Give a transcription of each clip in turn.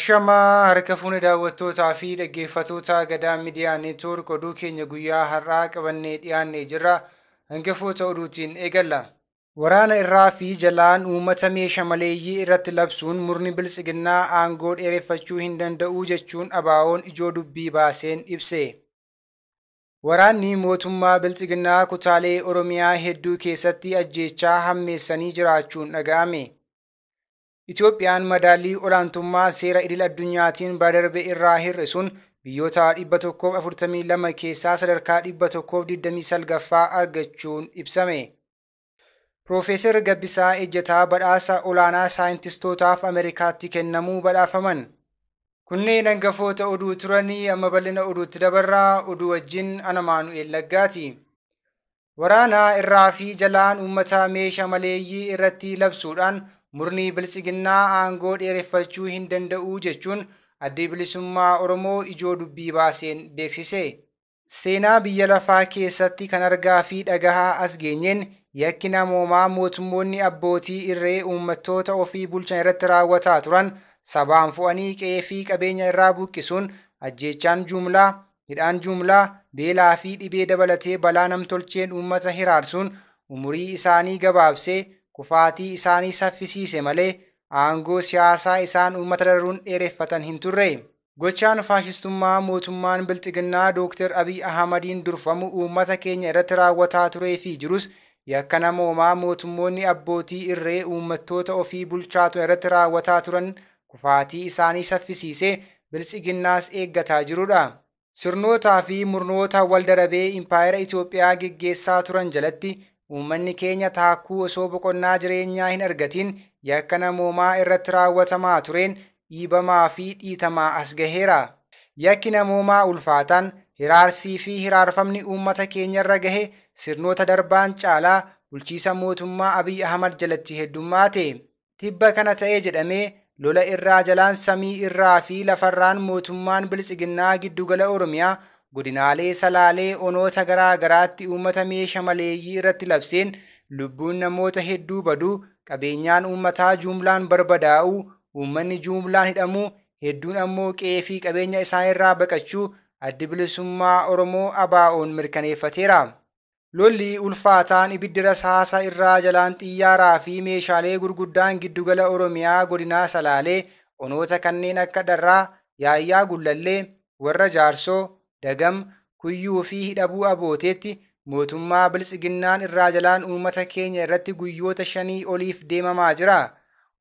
Ashamaa harka fuuni daawwattootaa fi dhaggeeffattoota Gadaa Miidiyaa Neetwoork oduu keenya guyyaa har'aa qabannee dhiyaannee jirra. Hangafoota oduutiin eegalla. Waraana irraa fi jalaan uummata meeshaa maleeyyii irratti labsuun murni bilisiginnaa aangoo dheereffachuu hin danda'u jechuun ABO'n ijoo dubbii baaseen ibse. Waraanni mootummaa bilisiginnaa kutaalee Oromiyaa hedduu keessatti ajjeechaa hammeessanii jiraachuun dhaga'ame. Itoophiyaan madaalii olaantummaa seera idil addunyaatiin badarbe irraa hir'isuun biyyoota 142 keessaa sadarkaa 129ffaa argachuun ibsame. Profeesar Gabbisaa Ejjetaa badhaasa olaanaa saayintistootaaf Ameerikaatti kennamuu badhaafaman. Kunneen hangafoota oduu turanii amma bal'ina oduutti dabarraa. Oduu wajjin ana Maanu'eel Laggaati. Waraana irraa fi jalaan uummata meeshaa maleeyyii irratti labsuudhaan murni bilisiginnaa aangoo dheereffachuu hin danda'u jechuun adda bilisummaa Oromoo ijoo dubbii baaseen beeksise. Seenaa biyya lafaa keessatti kan argaa fi dhagahaa as geenyeen yakki namoomaa mootummoonni abbootii irree uummattoota ofii bulchan irratti raawwataa turan sabaan fo'anii qe'ee fi qabeenya irraa buqqisuun ajjeechaan jumlaa, hidhaan jumlaa, beelaa fi dhibee dabalatee balaa namtolcheen uummata hiraarsuun umurii isaanii gabaabsee kufaatii isaanii saffisiise malee aangoo siyaasaa isaan uummata daruun dheereffatan hin turre. Gochaan faashistummaa mootummaan bilisiginnaa Dr. Abiy Ahmadiin durfamu uummata keenya irratti raawwataa turee fi jirus yakka namoomaa mootummoonni abbootii irree uummattoota ofii bulchaa turan irratti raawwataa turan kufaatii isaanii saffisiisee bilisiginnaas eeggataa jirudha. Sirnootaa fi murnoota waldarabee impaayera Itoophiyaa geggeessaa turan jalatti uummanni keenya taakkuu osoo boqonnaa jireenyaa hin argatiin yakka namoomaa irratti raawwatamaa tureen dhiibamaa fi dhiitamaa as gaheera. Yakki namoomaa ulfaataan hiraarsii fi hiraarfamni uummata keenya irra gahe sirnoota darbaan caalaa bulchiisa mootummaa Abiy Ahmad jalatti heddummaate. Tibba kana ta'ee jedhamee lola irraa jalaan samii irraa fi lafarraan mootummaan bilisiginnaa giddugala Oromiyaa godinaalee salaalee onoota garaa garaatti uummata meeshaa maleeyyii irratti labseen lubbuun namoota hedduu baduu, qabeenyaan uummataa jumlaan barbadaa'uu, uummanni jumlaan hidhamuu, hedduun ammoo qe'ee fi qabeenya isaanirraa baqachuu adda bilisummaa Oromoo ABO'n mirkaneeffateera. Lolli ulfaataan ibiddi rasaasa irraa jalaan xiyyaaraa fi meeshaalee gurguddaan giddugala Oromiyaa godinaa salaalee onoota kanneen akka Darraa, Yaayyaa Gullallee, warra Jaarsoo, Dagam, Kuyyuu fi hidhabuu abooteetti mootummaa bilisiginnaan irraa jalaan uummata keenya irratti guyyoota 5 oliif deemamaa jira.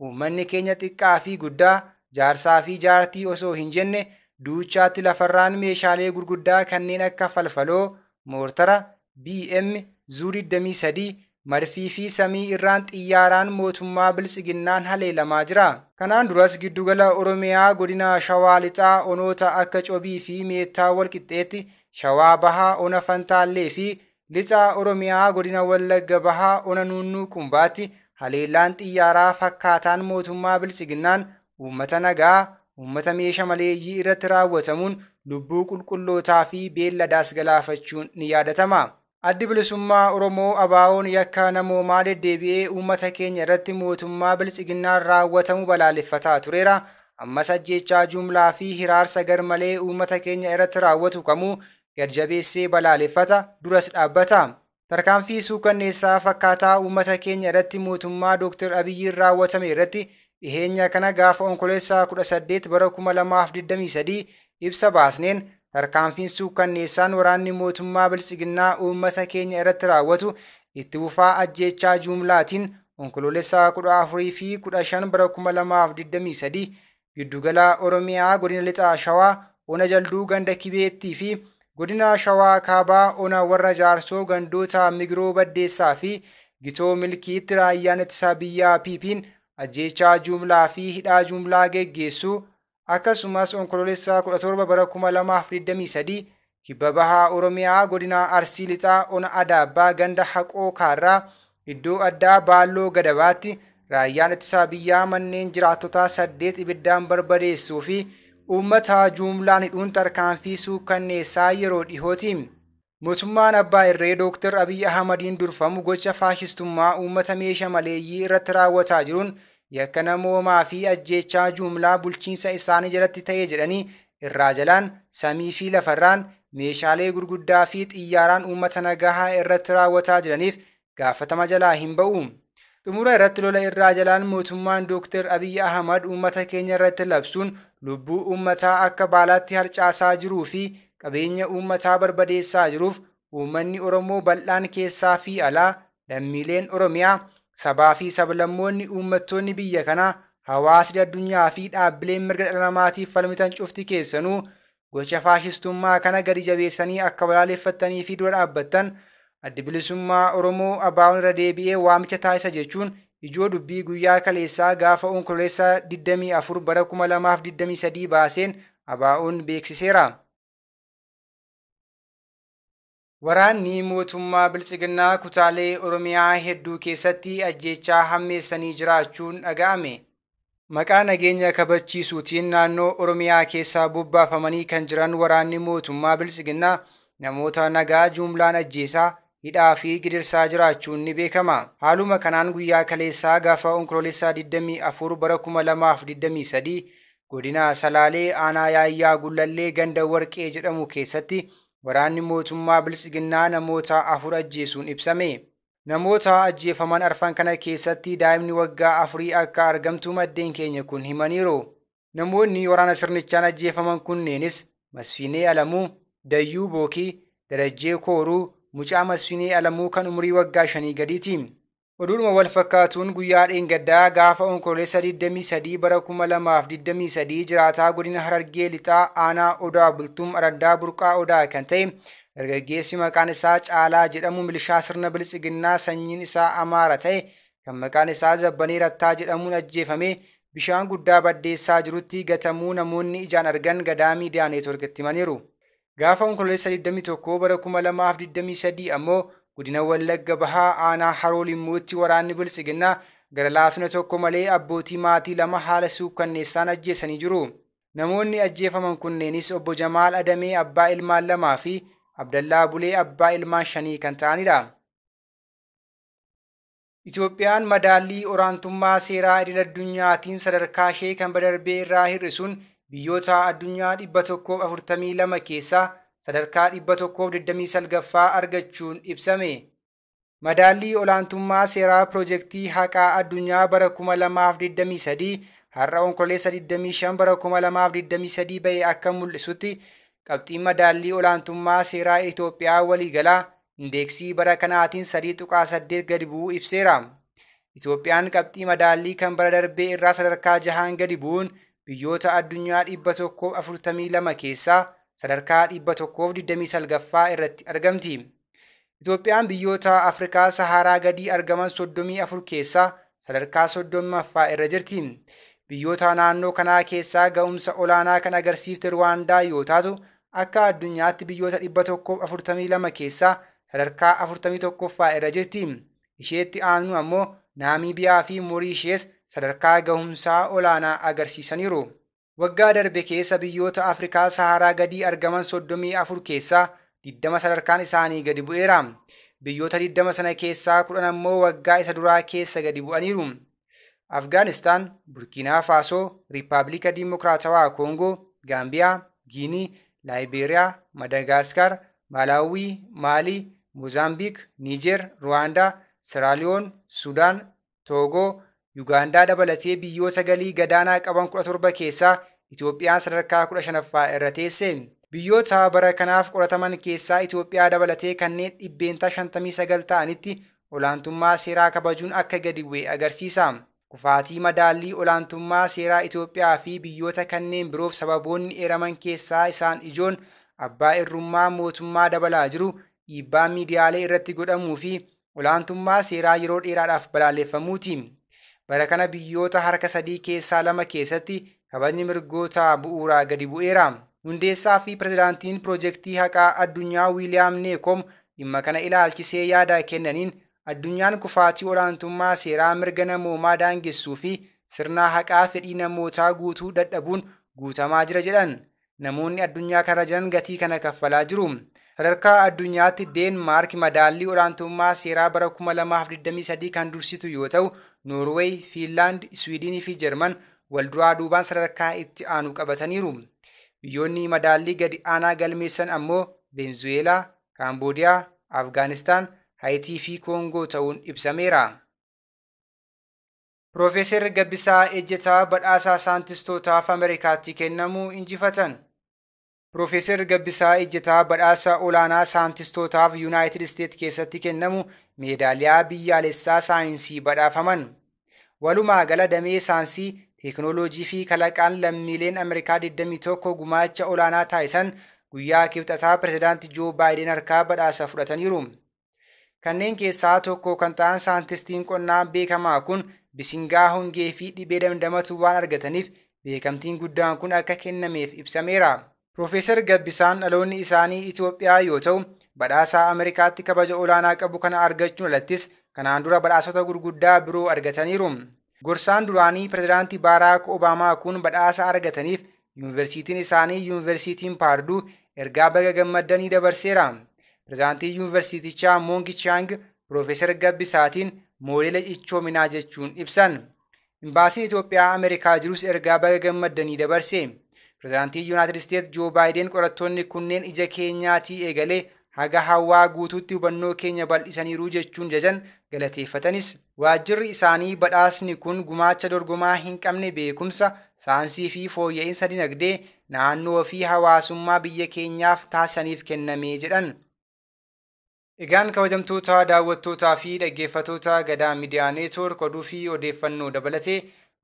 Uummanni keenya xiqqaa fi guddaa, jaarsaa fi jaartii osoo hin jenne duuchaatti lafarraan meeshaalee gurguddaa kanneen akka falfaloo, moortara, BM, Zuur 23, marfii fi samii irraan xiyyaaraan mootummaa bilisiginnaan haleelamaa jira. Kanaan duras giddugala Oromiyaa godina Shawaa Lixaa onoota akka Cobii fi Meettaa Walqixxeetti, Shawaa Bahaa ona Fantaallee fi Lixaa Oromiyaa godina Wallagga Bahaa ona Nunnuu Qumbaatti haleellaan xiyyaaraa fakkaataan mootummaa bilisiginnaan uummata nagaa, uummata meeshaa maleeyyii irratti raawwatamuun lubbuu qulqullootaa fi beelladaas galaafachuun ni yaadatama. Addi bilisummaa Oromoo ABO'n yakka namoomaa deddeebi'ee uummata keenya irratti mootummaa bilisiginnaan raawwatamu balaaleffataa tureera. Ammas ajjeechaa jumlaa fi hiraarsa garmalee uummata keenya irratti raawwatu kamuu gad-jabeessee balaaleffata, duras dhaabbata. Tarkaanfii suukanneessaa fakkaataa uummata keenya irratti mootummaa Dr. Abiyyiin raawwatame irratti dhiheenya kana gaafa Onkololeessa 18 bara 2023 ibsa baasneen tarkaanfiin suukanneessaan waraanni mootummaa bilisiginnaa uummata keenya irratti raawwatu itti fufaa ajjeechaa jumlaatiin Onkololeessa 14 fi 15 bara 2023 giddugala Oromiyaa godina Lixaa Shawaa ona Jalduu ganda Kibeettii fi godina Shawaa Kaabaa ona warra Jaarsoo gandoota Migroo Baddeessaa fi Gitoo Milkiitti raayyaan ittisa biyyaa PP'n ajjeechaa jumlaa fi hidhaa jumlaa geggeessuu akkasumas Onkololeessa 17 bara 2023 kibba bahaa Oromiyaa godina Arsii Lixaa ona Adaabbaa ganda Haqoo Kaarraa iddoo addaa Baalloo Gadabaatti raayyaan ittisa biyyaa manneen jiraattotaa 8 ibiddaan barbadeessuu fi uummata jumlaan hidhuun tarkaanfii suukanneessaa yeroo dhihooti. Mootummaan abbaa irree Dr. Abiy Ahmadiin durfamu gocha faashistummaa uummata meeshaa maleeyyii irratti raawwataa jiruun yakka namoomaa fi ajjeechaa jumlaa bulchiinsa isaanii jalatti ta'ee jedhanii irraa jalaan samii fi lafarraan meeshaalee gurguddaa fi xiyyaaraan uummata nagahaa irratti raawwataa jiraniif gaafatama jalaa hin ba'u. Xumura irratti lola irraa jalaan mootummaan Dr. Abiy Ahmad uummata keenya irratti labsuun lubbuu uummataa akka baalaatti harcaasaa jiruu fi qabeenya uummataa barbadeessaa jiruuf uummanni Oromoo bal'aan keessaa fi alaa, lammiileen Oromiyaa, sabaa fi sablammoonni uummattoonni biyya kanaa, hawaasni addunyaa fi dhaabbileen mirga dhala namaatiif falmitan cufti keessanuu gocha faashistummaa kana gadi jabeessanii akka balaaleffatanii fi dura dhaabbattan Addi Bilisummaa Oromoo ABO'n irra deebi'ee waamicha taasisa jechuun ijoo dubbii guyyaa kaleessaa gaafa onkololeessa 24 bara 2023 baaseen ABO'n beeksiseera. Waraanni mootummaa Biltsiginnaa kutaalee Oromiyaa hedduu keessatti ajjeechaa hammeessanii jiraachuun dhaga'ame. Maqaa nageenya kabachiisuutiin naannoo Oromiyaa keessaa bobbaafamanii kan jiran waraanni mootummaa Biltsiginnaa namoota nagaa jumlaan ajjeesaa, hidhaa fi gidirsaa jiraachuun ni beekama. Haaluma kanaan guyyaa kaleessaa gaafa onkololeessa 24 bara 2023 godina Salaalee aanaa Yaayyaa Gullallee ganda Warqee jedhamu keessatti waraanni mootummaa Biltsiginnaa namoota 4 ajjeesuun ibsame. Namoota ajjeefaman arfan kana keessatti daa'imni waggaa 4 akka argamtu maddeen keenya kun himaniiru. Namoonni waraana sirnichaan ajjeefaman kunneenis Masfiinee Alamuu, Dayyuu Bookii, Darajjee Kooruu, Mucaa Masfiinee Alamuu kan umurii waggaa 5 gadiiti. Oduudhuma wal fakkaatuun guyyaa dheengaddaa gaafa onkololeessa 23 bara 2023 jiraataa godina Harargee lixaa aanaa Odaa Bultuum Araddaa Burqaa Odaa kan ta'e dargaggeessi maqaan isaa Caalaa jedhamu milishaa sirna Biltsiginnaa sanyiin isaa Amaara ta'e kan maqaan isaa Zabbanee Rattaa jedhamuun ajjeefame bishaan guddaa baddeessaa jirutti gatamuu namoonni ijaan argan Gadaa Miidiyaa Neetworkitti himaniiru. Gaafa onkololeessa 21 bara 2023 ammoo godina Wallagga Bahaa aanaa Haroo Limmuutti waraanni Biltsiginnaa gara laafina tokko malee abbootii maatii 2 haala suukkanneessaan ajjeesanii jiru. Namoonni ajjeefaman kunneenis obbo Jamaal Adamee abbaa ilmaan 2 fi Abdallaa Bulee abbaa ilmaan 5 kan ta'anidha. Itoophiyaan madaallii olaantummaa seeraa idil-addunyaatiin sadarkaa ishee kan badarbee irraa hir'isuun biyyoota addunyaa 142 keessaa sadarkaa 129ffaa argachuun ibsame. Madaallii olaantummaa seeraa piroojeektii haqaa addunyaa bara 2023 har'a onkololeessa 25 bara 2023 ba'e akka mul'isutti qabxiin madaallii olaantummaa seeraa Itoophiyaa waliigalaa indeeksii bara kanaatiin 3.8 gadi bu'uu ibseera. Itoophiyaan qabxii madaallii kan bara darbee irraa sadarkaa 6 gadi bu'uun biyyoota addunyaa 142 keessaa sadarkaa 129ffaa irratti argamti. Itoophiyaan biyyoota Afrikaa Saharaa gadii argaman 34 keessaa sadarkaa 30ffaa irra jirti. Biyyoota naannoo kanaa keessaa ga'umsa olaanaa kan agarsiifte Ruwaandaa yoo taatu akka addunyaatti biyyoota 142 keessaa sadarkaa 41ffaa irra jirti. Isheetti aanu ammoo Naamiibiyaa fi Mooriishees sadarkaa ga'umsaa olaanaa agarsiisaniiru. Waggaa darbe keessa biyyoota Afrikaa Saharaa gadii argaman 34 keessaa 20 sadarkaan isaanii gadi bu'eera. Biyyoota 20 sana keessaa 10 ammoo waggaa isa duraa keessa gadi bu'aniiru. Afgaanistaan, Burkiinaa Faasoo, Riippaabilika Dimokiraatawaa Koongoo, Gaambiyaa, Giinii, Laayibeeriyaa, Madagaskar, Malaawii, Maalii, Moozaambiik, Niijer, Ruwaandaa, Siraaliyoon, Sudaan, Toogoo, Yugaandaa dabalatee biyyoota galii gadaanaa qaban 17 keessaa Itoophiyaan sadarkaa 15ffaa irra teesse. Biyyoota bara kanaaf qorataman keessaa Itoophiyaa dabalatee kanneen dhibbeentaa 59 ta'anitti olaantummaa seeraa kabajuun akka gadi bu'e agarsiisa. Kufaatii madaallii olaantummaa seeraa Itoophiyaa fi biyyoota kanneen biroof sababoonni eeraman keessaa isaan ijoon abbaa irrummaa mootummaa dabalaa jiru, dhiibbaa miidiyaalee irratti godhamuu fi olaantummaa seeraa yeroo dheeraadhaaf balaaleffamuuti. Bara kana biyyoota harka 3 keessaa 2 keessatti kabajni mirgoota bu'uuraa gadi bu'eera. Hundeessaa fi pirezidaantiin piroojeektii haqaa addunyaa Wiiliyaam Neekom dhimma kana ilaalchisee yaada kennaniin addunyaan kufaatii olaantummaa seeraa mirga namoomaa daangessuu fi sirna haqaa fedhii namootaa guutuu dadhabuun guutamaa jira jedhan. Namoonni addunyaa kana jiran gatii kana kaffalaa jiru. Sadarkaa addunyaatti Deenmaark madaallii olaantummaa seeraa bara 2023 kan dursitu yoo ta'u, Noorweey, Fiinlaand, Swiidinii fi Jarman wal duraa duubaan sadarkaa itti aanu qabataniiru. Biyyoonni madaallii gadi aanaa galmeessan ammoo Veenzuweelaa, Kaamboodiyaa, Afgaanistaan, Haayitii fi Koongoo ta'uun ibsameera. Piroofeesar Gabbisaa Ejjetaa badhaasaa saayintistootaaf Ameerikaatti kennamuu injifatan. Piroofeesar Gabbisaa Ejjetaa badhaasa olaanaa saayintistootaaf Yuunaayitid Isteet keessatti kennamu meedaaliyaa biyyaalessaa saayinsii badhaafaman. Walumaa gala damee saayinsii, teekinooloojii fi kalaqaan lammiileen Ameerikaa 21 gumaacha olaanaa taasisan guyyaa kibxataa pirezidaantii Joo Baayiden harkaa badhaasa fudhataniiru. Kanneen keessaa tokko kan ta'an saayintistiin qonnaa beekamaa kun bisingaa hongee fi dhibee damdamatu waan argataniif beekamtiin guddaan kun akka kennameef ibsameera. Piroofeesar Gabbisaan dhaloonni isaanii Itoophiyaa yoo ta'u, badhaasa Ameerikaatti kabaja olaanaa qabu kana argachuun alattis kanaan dura badhaasota gurguddaa biroo argataniiru. Gorsaan duraanii pirezidaantii Baaraak Obaamaa kun badhaasa argataniif yuunivarsiitiin isaanii yuunivarsiitiin Paarduu ergaa baga gammaddanii dabarseera. Pirezidaantii yuunivarsiitichaa Moongi Chaang Piroofeesar Gabbisaatiin moodeela cichoominaa jechuun ibsan. Imbaasiin Itoophiyaa Ameerikaa jirus ergaa baga gammaddanii dabarse. Pirezidaantii Yuunaayitid Isteet Joo Baayiden qorattoonni kunneen ija keenyaatii eegalee haga hawaa guutuutti hubannoo keenya bal'isaniiru jechuun jajan galateeffatanis. Waajjirri isaanii badhaasni kun gumaacha dorgomaa hin qabne beekumsa, saayinsii fi fooyya'insa dinagdee naannoo fi hawaasummaa biyya keenyaaf taasisaniif kennamee jedhan. Egaan kabajamtoota daawwattootaa fi dhaggeeffattoota Gadaa Miidiyaa Neetwoork oduu fi odeeffannoo dabalatee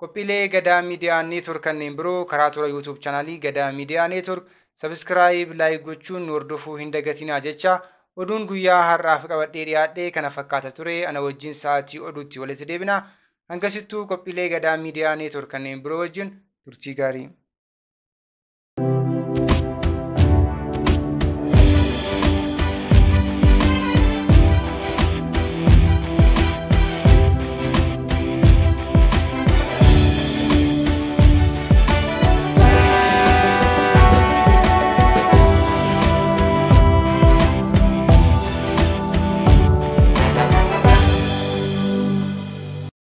qophiilee Gadaa Miidiyaa Neetwoork kanneen biroo karaa toora YouTube chaanaalii Gadaa Miidiyaa Neetwoork Subscribe, like gochuun hordofuu hin dagatinaa jecha oduun guyyaa har'aaf qabadhee dhiyaadhe kana fakkaata ture. Ana wajjin sa'aatii oduutti walitti deebina. Hangasittuu qophiilee Gadaa Miidiyaa Neetwoork kanneen biroo wajjin turtii gaarii.